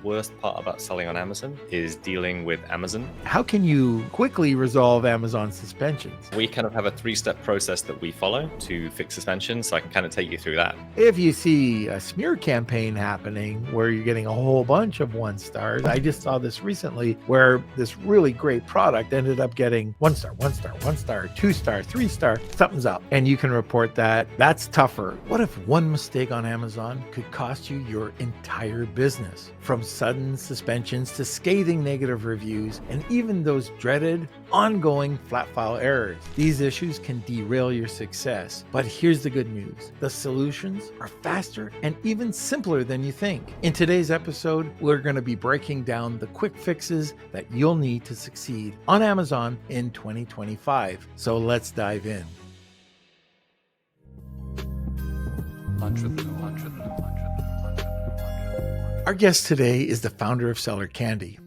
worst part about selling on Amazon is dealing with Amazon. How can you quickly resolve Amazon suspensions? We kind of have a 3-step process that we follow to fix suspensions, so I can kind of take you through that. If you see a smear campaign happening where you're getting a whole bunch of 1-stars, I just saw this recently where this really great product ended up getting 1-star, 1-star, 1-star, 2-star, 3-star, something's up. And you can report that. That's tougher. What if one mistake on Amazon could cost you your entire business? From sudden suspensions to scathing negative reviews and even those dreaded ongoing flat file errors. These issues can derail your success. But here's the good news. The solutions are faster and even simpler than you think. In today's episode, we're going to be breaking down the quick fixes that you'll need to succeed on Amazon in 2025. So let's dive in. Our guest today is the founder of sellercandy.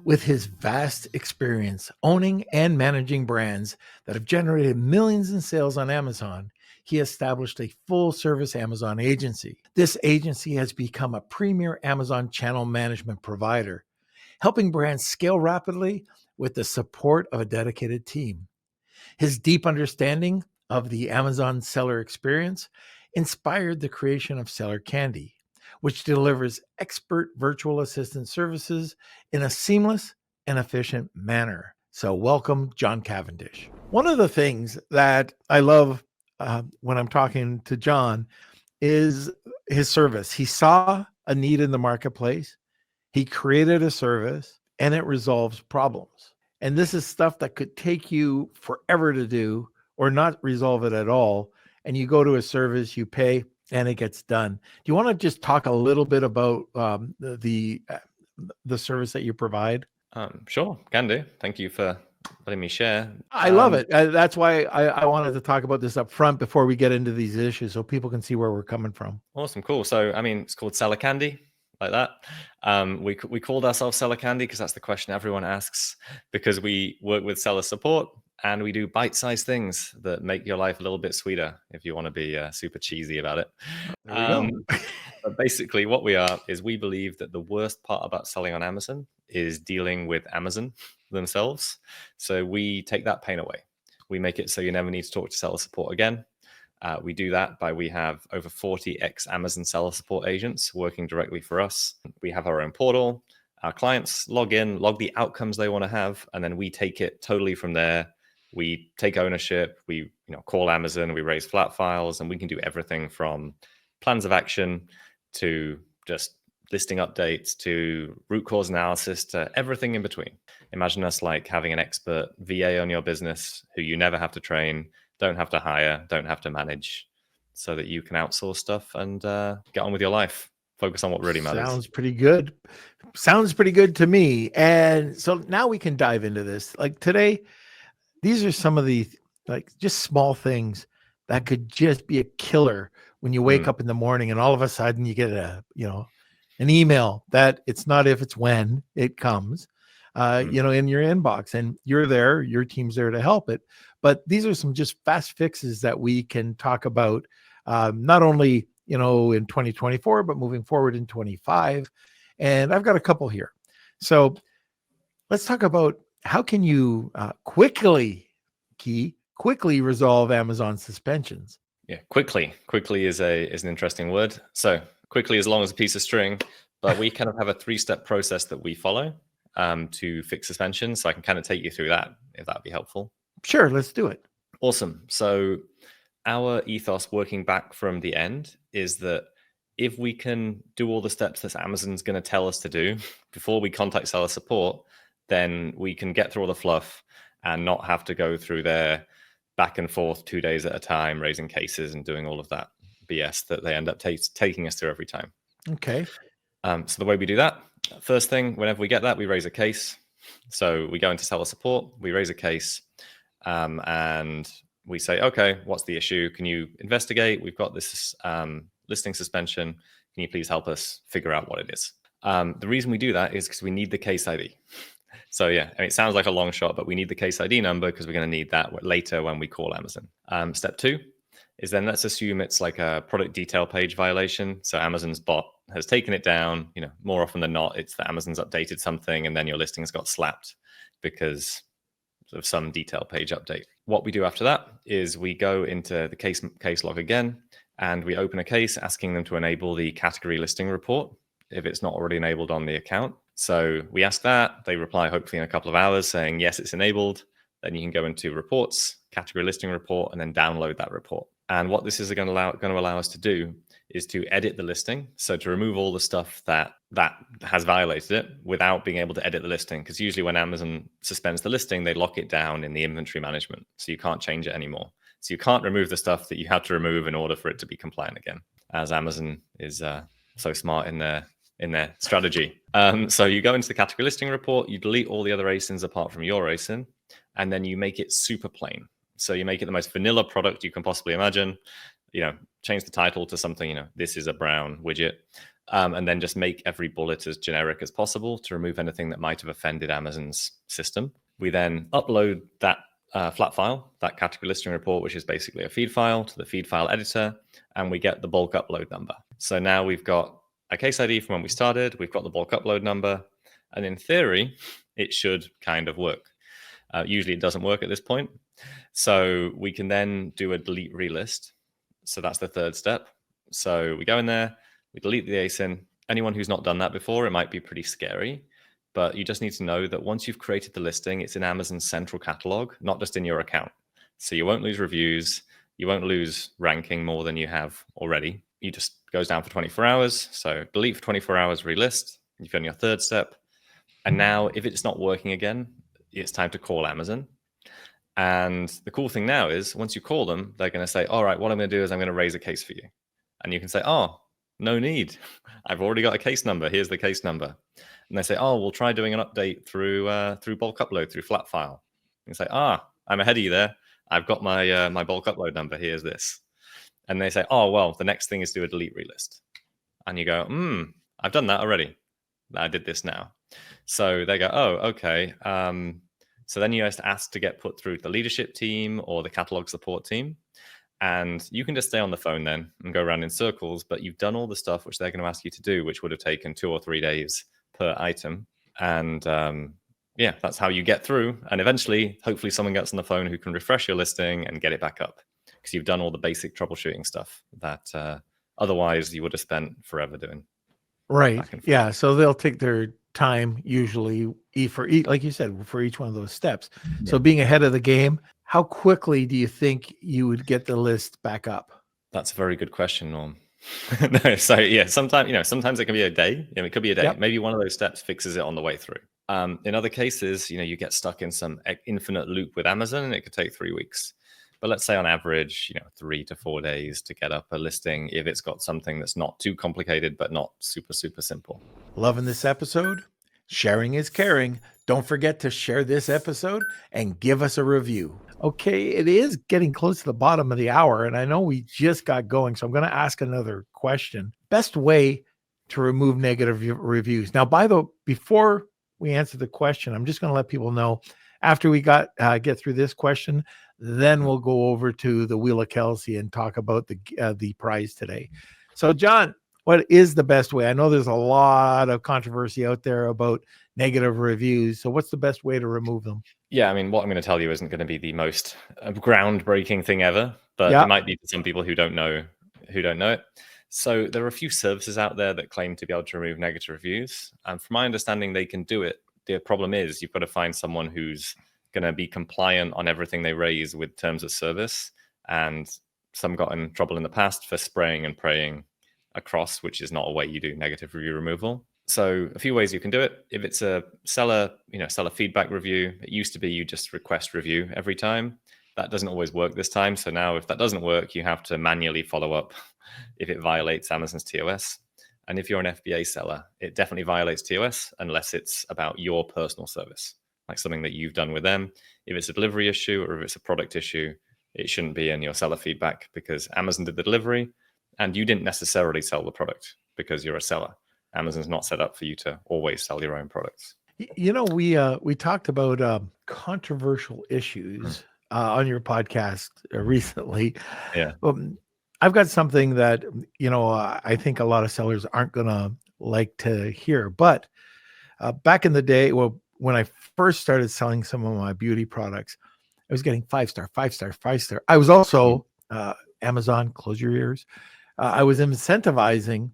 With his vast experience owning and managing brands that have generated millions in sales on Amazon, he established a full-service Amazon agency. This agency has become a premier Amazon channel management provider, helping brands scale rapidly with the support of a dedicated team. His deep understanding of the Amazon seller experience inspired the creation of sellercandy, which delivers expert virtual assistant services in a seamless and efficient manner. So welcome, John Cavendish. One of the things that I love when I'm talking to John is his service. He saw a need in the marketplace. He created a service and it resolves problems. And this is stuff that could take you forever to do or not resolve it at all. And you go to a service, you pay, and it gets done. Do you want to just talk a little bit about the service that you provide? Sure, can do. Thank you for letting me share. I love it. That's why I wanted to talk about this up front before we get into these issues so people can see where we're coming from. Awesome, cool. So, I mean, it's called Seller Candy, like that. We called ourselves Seller Candy because that's the question everyone asks, because we work with seller support and we do bite-sized things that make your life a little bit sweeter if you want to be super cheesy about it. There we go. But basically what we are is we believe that the worst part about selling on Amazon is dealing with Amazon themselves. So we take that pain away. We make it so you never need to talk to seller support again. We do that by we have over 40 ex-Amazon seller support agents working directly for us. We have our own portal. Our clients log in, log the outcomes they want to have, and then we take it totally from there. We take ownership. We call Amazon. We raise flat files, and we can do everything from plans of action to just listing updates to root cause analysis to everything in between. Imagine us like having an expert VA on your business who you never have to train, don't have to hire, don't have to manage, so that you can outsource stuff and get on with your life. Focus on what really matters. Sounds pretty good. Sounds pretty good to me. And so now we can dive into this. Like today, these are some of the just small things that could just be a killer when you wake up in the morning and all of a sudden you get an email that it's not if, it's when it comes, in your inbox, and you're there, your team's there to help it. But these are some just fast fixes that we can talk about, not only, in 2024, but moving forward in 25. And I've got a couple here. So let's talk about how can you quickly resolve Amazon suspensions? Yeah, quickly is an interesting word. So quickly, as long as a piece of string, but we kind of have a 3-step process that we follow to fix suspensions. So I can kind of take you through that, if that'd be helpful. Sure, let's do it. Awesome. So our ethos working back from the end is that if we can do all the steps that Amazon's going to tell us to do before we contact seller support, then we can get through all the fluff and not have to go through their back and forth 2 days at a time, raising cases and doing all of that BS that they end up taking us through every time. Okay. So the way we do that, first thing, whenever we get that, we raise a case. So we go into seller support, we raise a case, and we say, okay, what's the issue? Can you investigate? We've got this listing suspension. Can you please help us figure out what it is? The reason we do that is because we need the case ID. So yeah, it sounds like a long shot, but we need the case ID number because we're going to need that later when we call Amazon. Step 2 is then let's assume it's like a product detail page violation. So Amazon's bot has taken it down. More often than not, it's that Amazon's updated something and then your listing has got slapped because of some detail page update. What we do after that is we go into the case log again, and we open a case asking them to enable the category listing report if it's not already enabled on the account. So we ask that, they reply hopefully in a couple of hours saying, yes, it's enabled. Then you can go into reports, category listing report, and then download that report. And what this is going to allow us to do is to edit the listing. So to remove all the stuff that has violated it without being able to edit the listing. Because usually when Amazon suspends the listing, they lock it down in the inventory management. So you can't change it anymore. So you can't remove the stuff that you had to remove in order for it to be compliant again, as Amazon is so smart in their strategy. So you go into the category listing report, you delete all the other ASINs apart from your ASIN, and then you make it super plain. So you make it the most vanilla product you can possibly imagine. Change the title to something, this is a brown widget, and then just make every bullet as generic as possible to remove anything that might have offended Amazon's system. We then upload that flat file, that category listing report, which is basically a feed file, to the feed file editor, and we get the bulk upload number. So now we've got a case ID from when we started, we've got the bulk upload number, and in theory, it should kind of work. Usually it doesn't work at this point. So we can then do a delete relist. So that's the third step. So we go in there, we delete the ASIN. Anyone who's not done that before, it might be pretty scary, but you just need to know that once you've created the listing, it's in Amazon's central catalog, not just in your account. So you won't lose reviews, you won't lose ranking more than you have already. You just goes down for 24 hours. So delete for 24 hours, relist. You've done your third step. And now if it's not working again, it's time to call Amazon. And the cool thing now is once you call them, they're going to say, all right, what I'm going to do is I'm going to raise a case for you. And you can say, oh, no need. I've already got a case number. Here's the case number. And they say, oh, we'll try doing an update through bulk upload, through flat file. And you say, I'm ahead of you there. I've got my my bulk upload number. Here's this. And they say, oh, well, the next thing is do a delete relist. And you go, I've done that already. I did this now. So they go, oh, okay. So then you just ask to get put through the leadership team or the catalog support team. And you can just stay on the phone then and go around in circles, but you've done all the stuff which they're going to ask you to do, which would have taken 2 or 3 days per item. And that's how you get through. And eventually, hopefully someone gets on the phone who can refresh your listing and get it back up because you've done all the basic troubleshooting stuff that otherwise you would have spent forever doing. Right. Yeah. So they'll take their time usually like you said, for each one of those steps. Yeah. So being ahead of the game, how quickly do you think you would get the list back up? That's a very good question, Norm. No, so yeah, sometimes it can be a day. It could be a day. Yep. Maybe one of those steps fixes it on the way through. In other cases, you get stuck in some infinite loop with Amazon and it could take 3 weeks. But let's say on average, 3 to 4 days to get up a listing if it's got something that's not too complicated, but not super, super simple. Loving this episode? Sharing is caring. Don't forget to share this episode and give us a review. Okay, it is getting close to the bottom of the hour, and I know we just got going, so I'm going to ask another question. Best way to remove negative reviews. Now, before we answer the question, I'm just going to let people know after we get through this question, then we'll go over to the Wheel of Kelsey and talk about the prize today. So, John, what is the best way? I know there's a lot of controversy out there about negative reviews. So what's the best way to remove them? Yeah, I mean, what I'm going to tell you isn't going to be the most groundbreaking thing ever, but it might be for some people who don't know it. So there are a few services out there that claim to be able to remove negative reviews. And from my understanding, they can do it. The problem is you've got to find someone who's going to be compliant on everything they raise with terms of service. And some got in trouble in the past for spraying and praying across, which is not a way you do negative review removal. So a few ways you can do it. If it's a seller feedback review, it used to be you just request review every time. That doesn't always work this time. So now if that doesn't work, you have to manually follow up if it violates Amazon's TOS. And if you're an FBA seller, it definitely violates TOS unless it's about your personal service, like something that you've done with them. If it's a delivery issue or if it's a product issue, it shouldn't be in your seller feedback because Amazon did the delivery and you didn't necessarily sell the product because you're a seller. Amazon's not set up for you to always sell your own products. We talked about controversial issues on your podcast recently. Yeah. I've got something that, I think a lot of sellers aren't going to like to hear. But back in the day, well, when I first started selling some of my beauty products, I was getting 5-star, 5-star, 5-star. I was also Amazon, close your ears. I was incentivizing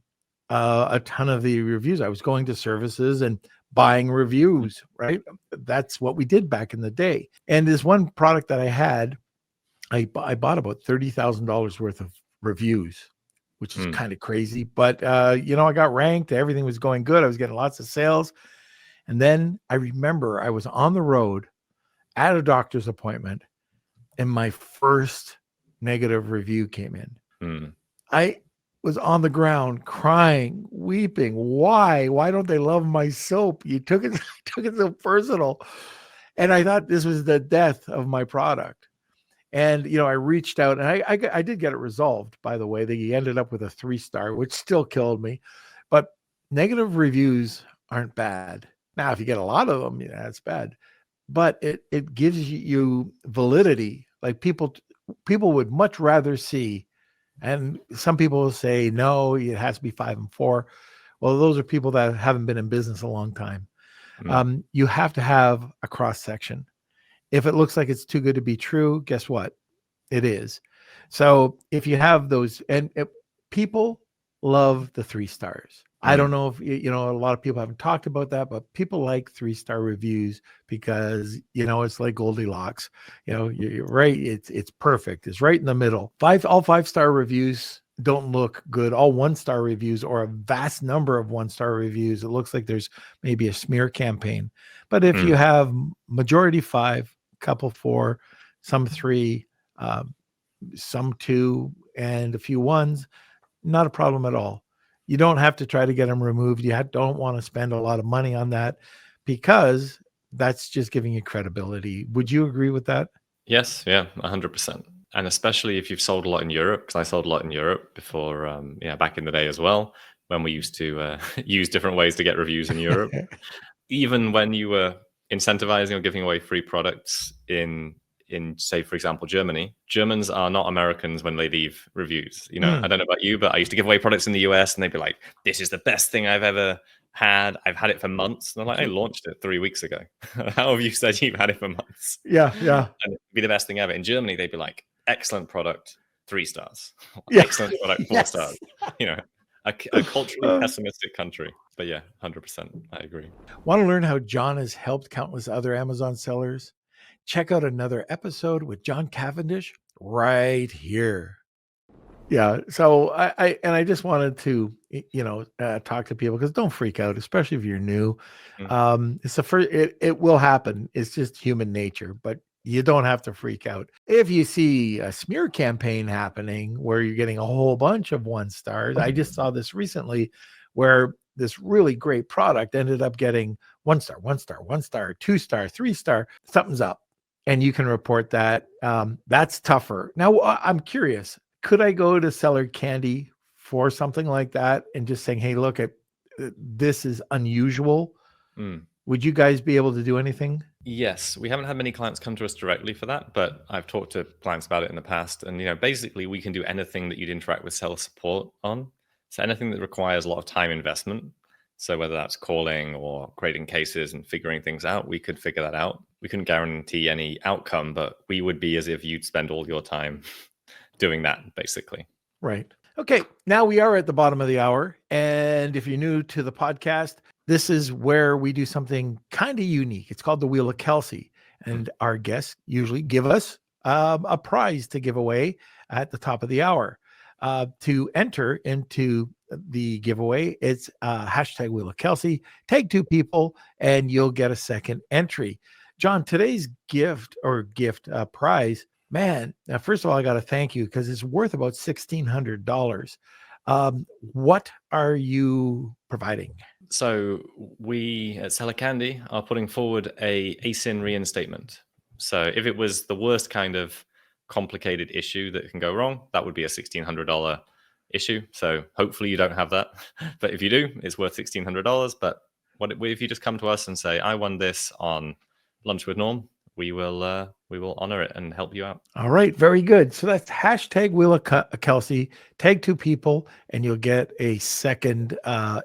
a ton of the reviews. I was going to services and buying reviews, right? That's what we did back in the day. And this one product that I had, I bought about $30,000 worth of reviews, which is kind of crazy. But, I got ranked. Everything was going good. I was getting lots of sales. And then I remember I was on the road at a doctor's appointment and my first negative review came in. I was on the ground crying, weeping. Why don't they love my soap? You took it so personal. And I thought this was the death of my product. And, I reached out and I did get it resolved, by the way. They ended up with a 3-star, which still killed me. But negative reviews aren't bad. Now, if you get a lot of them, that's bad. But it gives you validity. Like people would much rather see, and some people will say, no, it has to be 5 and 4. Well, those are people that haven't been in business a long time. You have to have a cross section. If it looks like it's too good to be true, guess what? It is. So if you have those, and people love the 3 stars. I don't know if, a lot of people haven't talked about that, but people like 3-star reviews because, it's like Goldilocks, you're right. It's perfect. It's right in the middle. All 5-star reviews don't look good. All 1-star reviews or a vast number of 1-star reviews, it looks like there's maybe a smear campaign. But if you have majority 5, couple 4, some 3, some 2, and a few 1s, not a problem at all. You don't have to try to get them removed. You don't want to spend a lot of money on that because that's just giving you credibility. Would you agree with that? Yes, yeah, 100%. And especially if you've sold a lot in Europe, because I sold a lot in Europe before, back in the day as well, when we used to use different ways to get reviews in Europe. Even when you were incentivizing or giving away free products in say, for example, Germany, Germans are not Americans when they leave reviews. I don't know about you, but I used to give away products in the US and they'd be like, this is the best thing I've ever had. I've had it for months. And I'm like, I launched it 3 weeks ago. How have you said you've had it for months? Yeah. And it'd be the best thing ever. In Germany, they'd be like, excellent product, 3 stars. Yeah. Excellent product, 4 stars. A culturally pessimistic country. But yeah, 100%. I agree. Want to learn how John has helped countless other Amazon sellers? Check out another episode with John Cavendish right here. Yeah. So I just wanted to, talk to people because don't freak out, especially if you're new. It's the first, it will happen. It's just human nature, but you don't have to freak out. If you see a smear campaign happening where you're getting a whole bunch of 1 stars, I just saw this recently where this really great product ended up getting 1 star, 1 star, 1 star, 2 star, 3 star, something's up. And you can report that. That's tougher. Now, I'm curious, could I go to Seller Candy for something like that and just saying, hey, look, this is unusual? Would you guys be able to do anything? Yes, we haven't had many clients come to us directly for that, but I've talked to clients about it in the past. And, basically we can do anything that you'd interact with seller support on. So anything that requires a lot of time investment. So whether that's calling or creating cases and figuring things out, we could figure that out. We couldn't guarantee any outcome, but we would be as if you'd spend all your time doing that, basically. Right. Okay. Now we are at the bottom of the hour. And if you're new to the podcast, this is where we do something kind of unique. It's called the Wheel of Kelsey. And our guests usually give us a prize to give away at the top of the hour. To enter into the giveaway, it's hashtag Wheel of Kelsey. Tag 2 people and you'll get a second entry. John, today's gift prize, man, first of all, I got to thank you because it's worth about $1,600. What are you providing? So we at Seller Candy are putting forward a ASIN reinstatement. So if it was the worst kind of complicated issue that can go wrong, that would be a $1,600 issue. So hopefully you don't have that. But if you do, it's worth $1,600. But if you just come to us and say, I won this on Lunch with Norm, we will honor it and help you out. All right, very good. So that's hashtag Wheel of Kelsey. Tag 2 people, and you'll get a second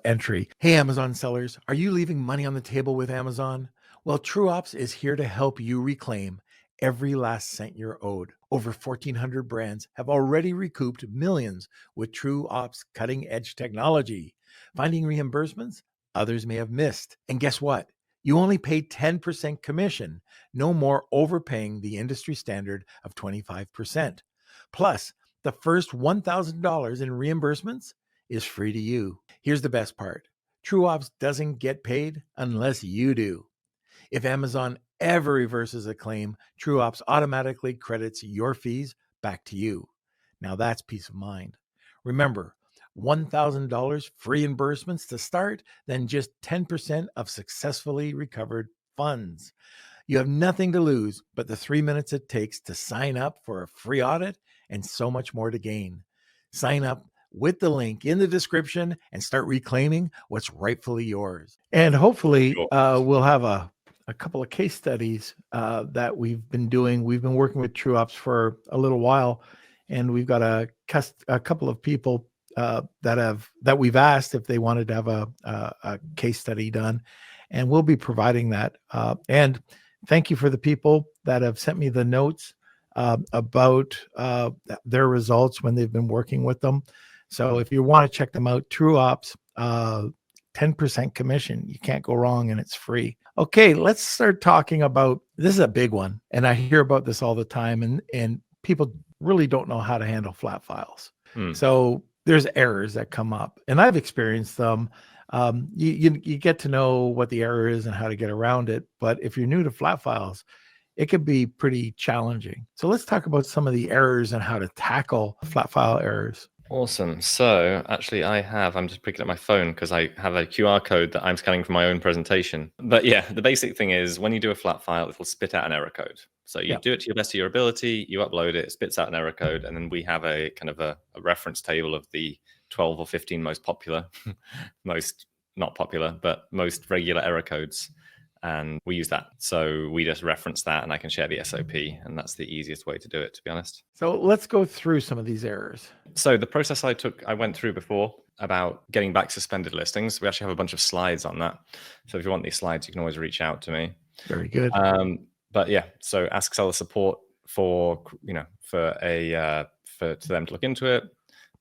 entry. Hey, Amazon sellers, are you leaving money on the table with Amazon? Well, TrueOps is here to help you reclaim every last cent you're owed. Over 1,400 brands have already recouped millions with TrueOps cutting-edge technology. Finding reimbursements others may have missed. And guess what? You only pay 10% commission, no more overpaying the industry standard of 25%. Plus, the first $1,000 in reimbursements is free to you. Here's the best part. TrueOps doesn't get paid unless you do. If Amazon ever reverses a claim, TrueOps automatically credits your fees back to you. Now that's peace of mind. Remember, $1,000 free reimbursements to start, then just 10% of successfully recovered funds. You have nothing to lose but the 3 minutes it takes to sign up for a free audit and so much more to gain. Sign up with the link in the description and start reclaiming what's rightfully yours. And hopefully we'll have a couple of case studies that we've been doing. We've been working with TrueOps for a little while, and we've got a couple of people that we've asked if they wanted to have a case study done, and we'll be providing that. And thank you for the people that have sent me the notes about their results when they've been working with them. So if you want to check them out, TrueOps, 10% commission. You can't go wrong, and it's free. Okay, let's start talking about, this is a big one, and I hear about this all the time, and people really don't know how to handle flat files. So there's errors that come up, and I've experienced them. You get to know what the error is and how to get around it. But if you're new to flat files, it could be pretty challenging. So let's talk about some of the errors and how to tackle flat file errors. Awesome. So actually I'm just picking up my phone because I have a QR code that I'm scanning for my own presentation. But yeah, the basic thing is when you do a flat file, it'll spit out an error code. So you do it to your best of your ability, you upload it, it spits out an error code, and then we have a kind of a reference table of the 12 or 15 most popular, most not popular, but most regular error codes. And we use that. So we just reference that, and I can share the SOP, and that's the easiest way to do it, to be honest. So let's go through some of these errors. So the process I went through before about getting back suspended listings, we actually have a bunch of slides on that. So if you want these slides, you can always reach out to me. Very good. But yeah, so ask seller support for them to look into it.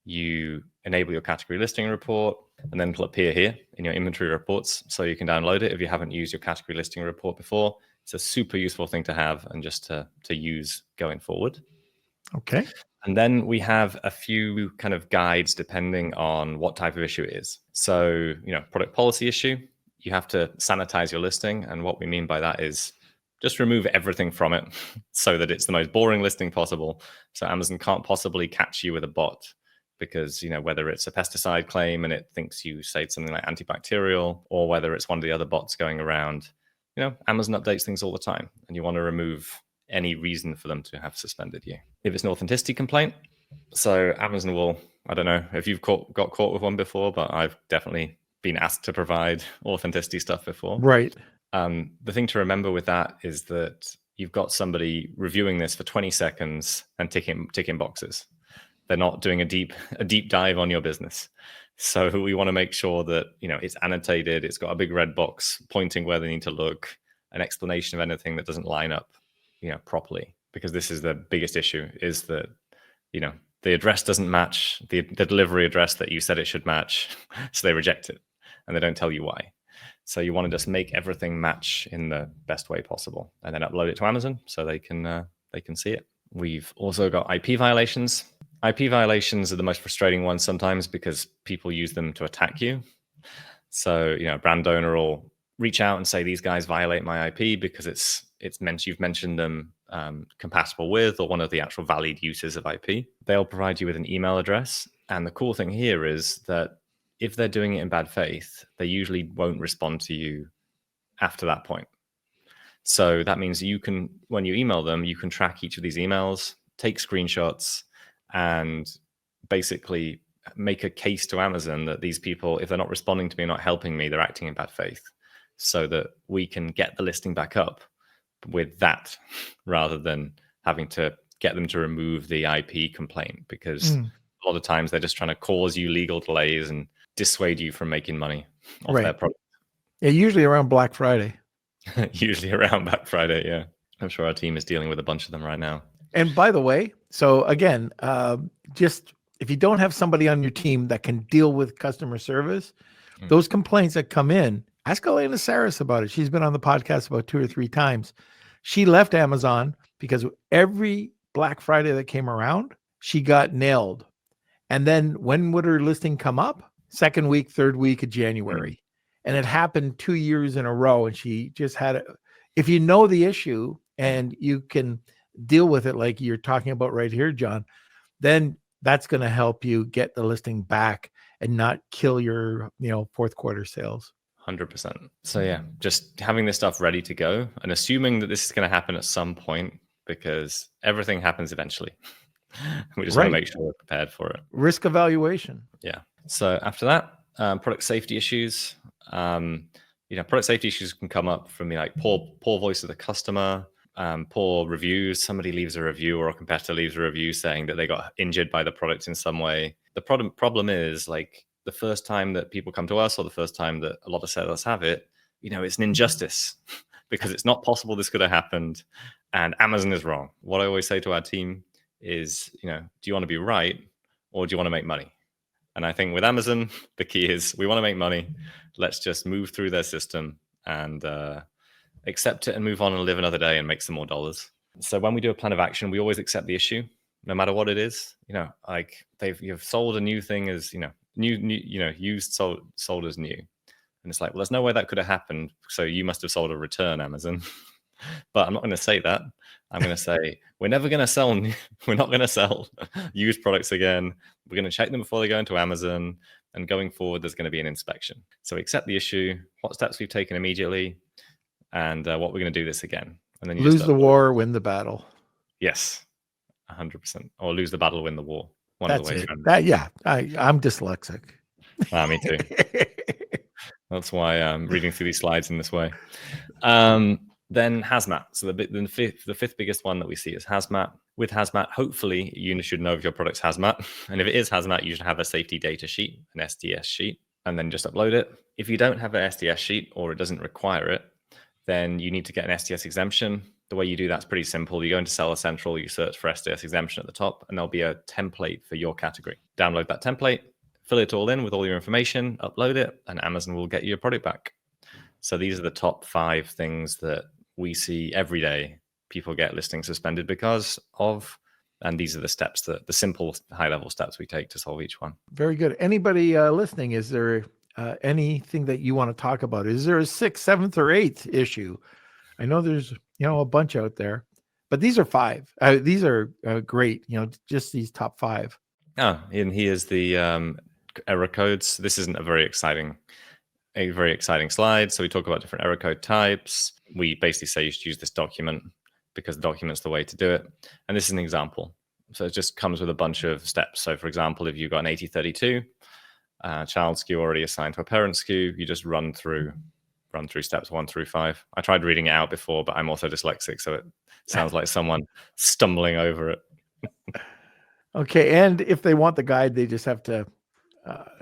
You enable your category listing report, and then it'll appear here in your inventory reports, so you can download it if you haven't used your category listing report before. It's a super useful thing to have and just to use going forward. Okay. And then we have a few kind of guides depending on what type of issue it is. So, product policy issue, you have to sanitize your listing. And what we mean by that is just remove everything from it so that it's the most boring listing possible. So Amazon can't possibly catch you with a bot because, whether it's a pesticide claim and it thinks you said something like antibacterial, or whether it's one of the other bots going around, Amazon updates things all the time, and you want to remove any reason for them to have suspended you. If it's an authenticity complaint, so Amazon will, I don't know if you've got caught with one before, but I've definitely been asked to provide authenticity stuff before. Right. The thing to remember with that is that you've got somebody reviewing this for 20 seconds and ticking boxes. They're not doing a deep dive on your business. So we want to make sure that, it's annotated, it's got a big red box pointing where they need to look, an explanation of anything that doesn't line up, properly, because this is the biggest issue, is that, the address doesn't match the delivery address that you said it should match. So they reject it and they don't tell you why. So you want to just make everything match in the best way possible and then upload it to Amazon so they can see it. We've also got IP violations. IP violations are the most frustrating ones sometimes because people use them to attack you. So, a brand owner will reach out and say, these guys violate my IP because you've mentioned them compatible with, or one of the actual valid uses of IP. They'll provide you with an email address. And the cool thing here is that if they're doing it in bad faith, they usually won't respond to you after that point. So that means when you email them, you can track each of these emails, take screenshots, and basically make a case to Amazon that these people, if they're not responding to me, not helping me, they're acting in bad faith, so that we can get the listing back up with that rather than having to get them to remove the IP complaint, because a lot of times they're just trying to cause you legal delays and dissuade you from making money off their product. Yeah, usually around Black Friday. Usually around Black Friday, yeah. I'm sure our team is dealing with a bunch of them right now. And by the way, so again, just if you don't have somebody on your team that can deal with customer service, those complaints that come in, ask Elena Saris about it. She's been on the podcast about 2 or 3 times. She left Amazon because every Black Friday that came around, she got nailed. And then when would her listing come up? Second week, third week of January. And it happened 2 years in a row. And she just had it. If you know the issue and you can deal with it like you're talking about right here, John, then that's going to help you get the listing back and not kill your, fourth quarter sales. 100%. So yeah, just having this stuff ready to go and assuming that this is going to happen at some point, because everything happens eventually. We just want to make sure we're prepared for it. Risk evaluation. Yeah. So after that, product safety issues. Product safety issues can come up from like poor voice of the customer, poor reviews. Somebody leaves a review or a competitor leaves a review saying that they got injured by the product in some way. The problem is, like, the first time that people come to us or the first time that a lot of sellers have it, it's an injustice because it's not possible this could have happened and Amazon is wrong. What I always say to our team is, do you want to be right or do you want to make money? And I think with Amazon, the key is we want to make money. Let's just move through their system and accept it and move on and live another day and make some more dollars. So when we do a plan of action, we always accept the issue, no matter what it is. Like you've sold a new thing as, used sold as new. And it's like, well, there's no way that could have happened. So you must have sold a return, Amazon. But I'm not going to say that. I'm going to say we're not going to sell used products again. We're going to check them before they go into Amazon. And going forward, there's going to be an inspection. So we accept the issue, what steps we've taken immediately, and what we're going to do this again. And then you lose the war, win the battle. Yes, 100%. Or lose the battle, win the war. That's it. I'm dyslexic. Me too. That's why I'm reading through these slides in this way. Then hazmat. So the fifth biggest one that we see is hazmat. With hazmat, hopefully you should know if your product's hazmat. And if it is hazmat, you should have a safety data sheet, an SDS sheet, and then just upload it. If you don't have an SDS sheet or it doesn't require it, then you need to get an SDS exemption. The way you do that's pretty simple. You go into Seller Central, you search for SDS exemption at the top, and there'll be a template for your category. Download that template, fill it all in with all your information, upload it, and Amazon will get you your product back. So these are the top 5 things that we see every day people get listings suspended because of, and these are the steps, the simple high-level steps we take to solve each one. Very good. Anybody listening, is there anything that you want to talk about? Is there a 6th, 7th, or 8th issue? I know there's a bunch out there, but these are 5. These are great. Just these top 5. Oh, and here's the error codes. This isn't a very exciting slide. So we talk about different error code types. We basically say you should use this document because the document's the way to do it. And this is an example. So it just comes with a bunch of steps. So for example, if you've got an 8032, child SKU already assigned to a parent SKU, you just run through steps 1 through 5. I tried reading it out before, but I'm also dyslexic, so it sounds like someone stumbling over it. Okay, and if they want the guide, they just have to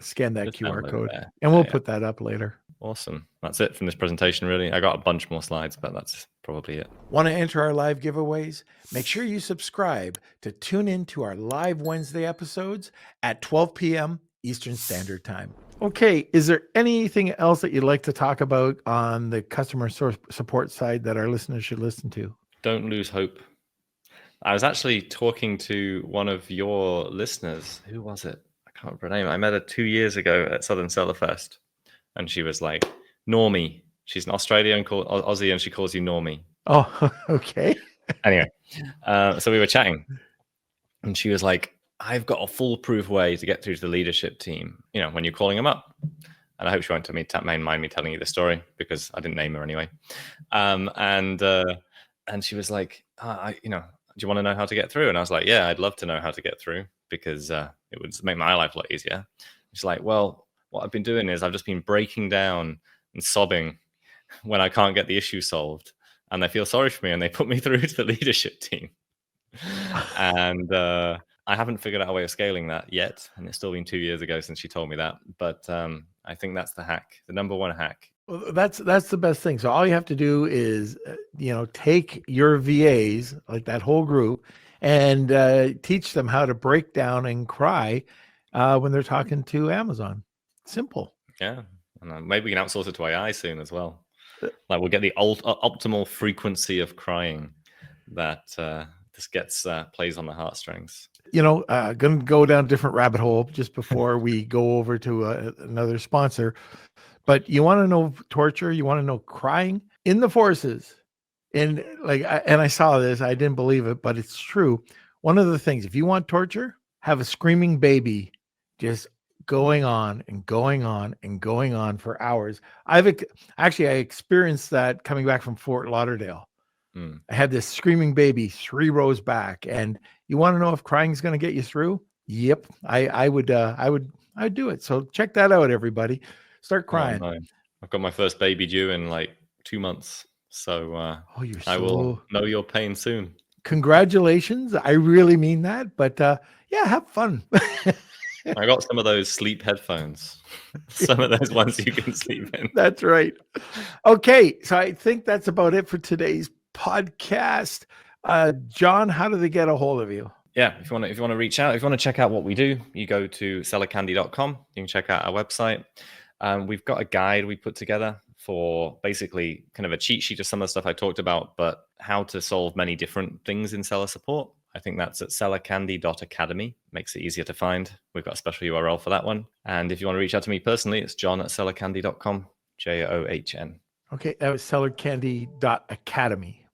scan that just QR code, there. and we'll put that up later. Awesome. That's it from this presentation, really. I got a bunch more slides, but that's probably it. Want to enter our live giveaways? Make sure you subscribe to tune in to our live Wednesday episodes at 12 p.m. Eastern Standard Time. Okay, is there anything else that you'd like to talk about on the customer support side that our listeners should listen to? Don't lose hope. I was actually talking to one of your listeners. Who was it? I can't remember her name. I met her 2 years ago at Southern Seller Fest. And she was like, Normie. She's an Australian Aussie, and she calls you Normie. Oh, okay. Anyway, so we were chatting. And she was like, I've got a foolproof way to get through to the leadership team, when you're calling them up. And I hope she won't mind me telling you the story because I didn't name her anyway. And she was like, do you want to know how to get through? And I was like, yeah, I'd love to know how to get through because it would make my life a lot easier. She's like, well, what I've been doing is I've just been breaking down and sobbing when I can't get the issue solved. and they feel sorry for me and they put me through to the leadership team. And I haven't figured out a way of scaling that yet. And it's still been 2 years ago since she told me that. But I think that's the hack, the number one hack. Well, that's the best thing. So all you have to do is, take your VAs, like that whole group, and teach them how to break down and cry when they're talking to Amazon. Simple. Yeah. And maybe we can outsource it to AI soon as well. Like we'll get the optimal frequency of crying that this gets plays on the heartstrings. Going to go down a different rabbit hole just before we go over to another sponsor. But you want to know torture? You want to know crying in the forces? And I saw this, I didn't believe it, but it's true. One of the things, if you want torture, have a screaming baby just going on and going on and going on for hours. I experienced that coming back from Fort Lauderdale. I had this screaming baby 3 rows back, and you want to know if crying is going to get you through? Yep, I would do it. So check that out, everybody. Start crying. Oh, no. I've got my first baby due in like 2 months, so I will know your pain soon. Congratulations! I really mean that. But have fun. I got some of those sleep headphones. Some of those ones you can sleep in. That's right. Okay, so I think that's about it for today's podcast. John, how do they get a hold of you? Yeah, if you want to reach out, if you want to check out what we do, you go to sellercandy.com. You can check out our website. We've got a guide we put together for basically kind of a cheat sheet of some of the stuff I talked about, but how to solve many different things in seller support. I think that's at sellercandy.academy. Makes it easier to find. We've got a special URL for that one. And if you want to reach out to me personally, it's john@sellercandy.com, JOHN. Okay, that was sellercandy.academy.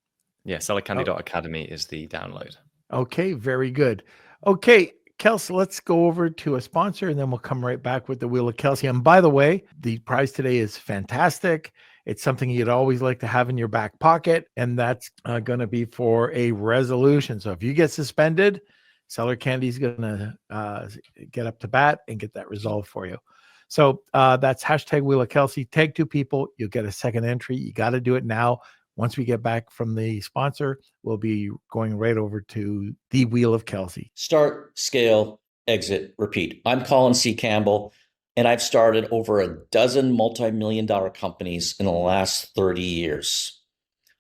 Yeah, sellercandy.academy is the download. Okay, very good. Okay, Kelsey, let's go over to a sponsor and then we'll come right back with the Wheel of Kelsey. And by the way, the prize today is fantastic. It's something you'd always like to have in your back pocket, and that's going to be for a resolution. So if you get suspended, Seller Candy is going to get up to bat and get that resolved for you. So that's hashtag Wheel of Kelsey. Tag 2 people. You'll get a second entry. You got to do it now. Once we get back from the sponsor, we'll be going right over to the Wheel of Kelsey. Start, scale, exit, repeat. I'm Colin C. Campbell, and I've started over a dozen multi-million-dollar companies in the last 30 years.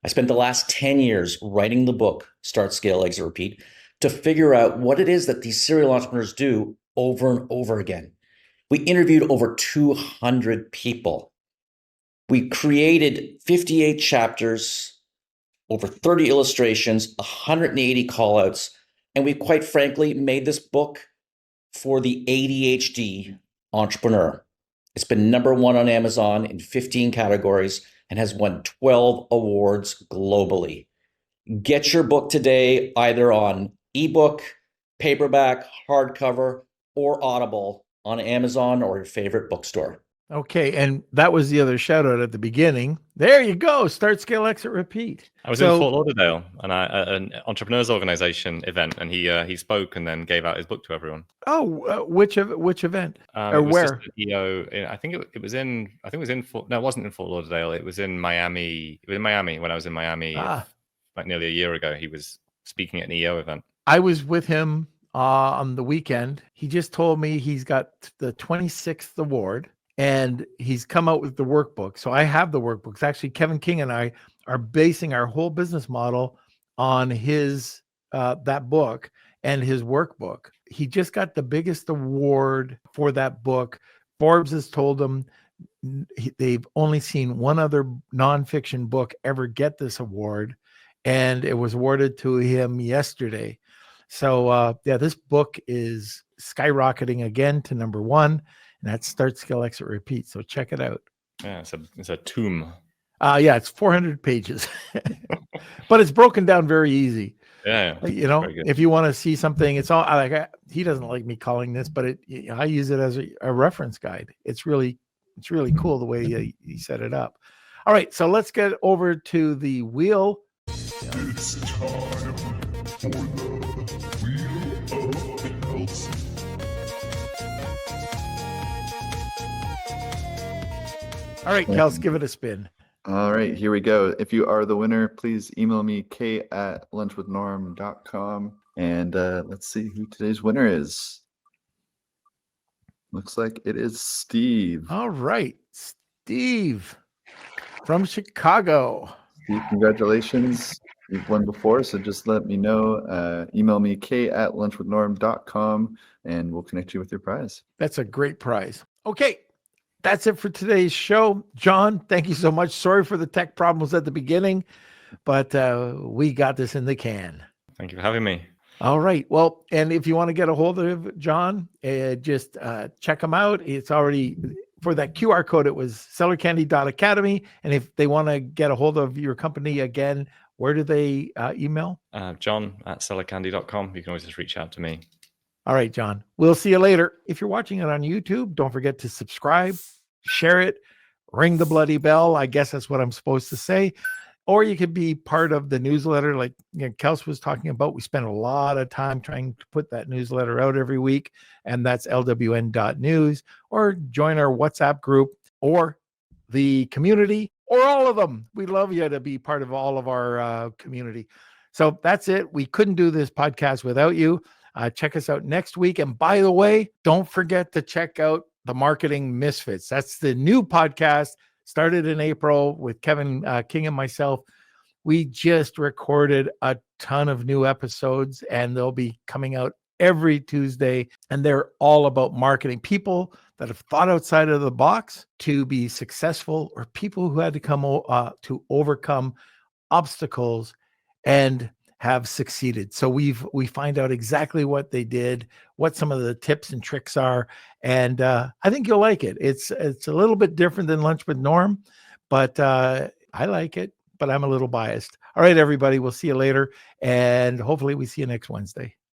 I spent the last 10 years writing the book, Start, Scale, Exit, Repeat, to figure out what it is that these serial entrepreneurs do over and over again. We interviewed over 200 people. We created 58 chapters, over 30 illustrations, 180 callouts, and we quite frankly made this book for the ADHD entrepreneur. It's been #1 on Amazon in 15 categories and has won 12 awards globally. Get your book today, either on ebook, paperback, hardcover, or Audible on Amazon or your favorite bookstore. Okay, and that was the other shout out at the beginning. There you go. Start, scale, exit, repeat. I was in Fort Lauderdale and an entrepreneurs organization event, and he spoke and then gave out his book to everyone. Oh, which event or it was where? Just EO. I think it was in. I think it was in. No, it wasn't in Fort Lauderdale. It was in Miami. It was in Miami when I was in Miami, like nearly a year ago. He was speaking at an EO event. I was with him on the weekend. He just told me he's got the 26th award. And he's come out with the workbook. So I have the workbooks. Actually, Kevin King and I are basing our whole business model on his that book and his workbook. He just got the biggest award for that book. Forbes has told him they've only seen one other nonfiction book ever get this award, and it was awarded to him yesterday. So this book is skyrocketing again to #1. And that's Start, Scale, Exit, Repeat. So check it out. Yeah, it's a tome. It's 400 pages, but it's broken down very easy. Yeah, if you want to see something, it's all he doesn't like me calling this, but I use it as a reference guide. It's really cool the way he set it up. All right, so let's get over to the wheel. It's time for the Wheel of Kelsey. All right, Kels, give it a spin. All right, here we go. If you are the winner, please email me k@lunchwithnorm.com. And let's see who today's winner is. Looks like it is Steve. All right, Steve from Chicago. Steve, congratulations. You've won before, so just let me know. Email me k@lunchwithnorm.com and we'll connect you with your prize. That's a great prize. Okay, that's it for today's show. John, thank you so much. Sorry for the tech problems at the beginning, but we got this in the can. Thank you for having me. All right. Well, and if you want to get a hold of John, just check him out. It's already for that QR code. It was sellercandy.academy. And if they want to get a hold of your company again, where do they email? John@sellercandy.com. You can always just reach out to me. All right, John. We'll see you later. If you're watching it on YouTube, don't forget to subscribe, share it, ring the bloody bell. I guess that's what I'm supposed to say. Or you could be part of the newsletter like Kels was talking about. We spend a lot of time trying to put that newsletter out every week, and that's lwn.news. Or join our WhatsApp group or the community or all of them. We love you to be part of all of our community. So that's it. We couldn't do this podcast without you. Check us out next week. And by the way, don't forget to check out the Marketing Misfits. That's the new podcast. Started in April with Kevin King and myself. We just recorded a ton of new episodes and they'll be coming out every Tuesday. And they're all about marketing. People that have thought outside of the box to be successful, or people who had to come to overcome obstacles and have succeeded. So we find out exactly what they did, what some of the tips and tricks are, and I think you'll like it. It's a little bit different than Lunch with Norm, but I like it, but I'm a little biased. All right, everybody, we'll see you later, and hopefully we see you next Wednesday.